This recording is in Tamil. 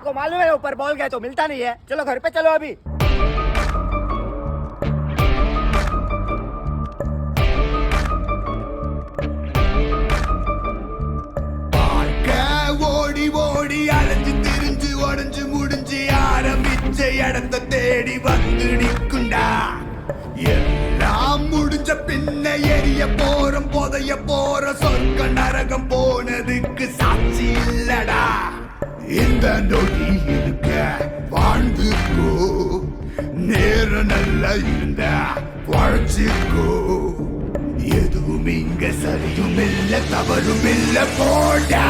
को मालूम है ऊपर बॉल गया तो मिलता नहीं है। चलो घर पे चलो अभी। ஓடி ஓடி அலைஞ்சு திரிஞ்சு உடஞ்சு முடிஞ்சு ஆரம்பிச்ச இடத்த தேடி வந்து நிற்குண்டா. எல்லாம் முடிஞ்ச பின்ன எரிய போறோம் புதைய போற சொர்க்க நரகம் போனதுக்கு சாட்சி இல்லடா. இந்த நொடி இருக்க வாழ்ந்துக்கோ, நேரம் நல்லா இருந்த வாழ்ச்சிக்கோ. எதுவும் இங்க சரியும் இல்ல தவறும் இல்ல போடா.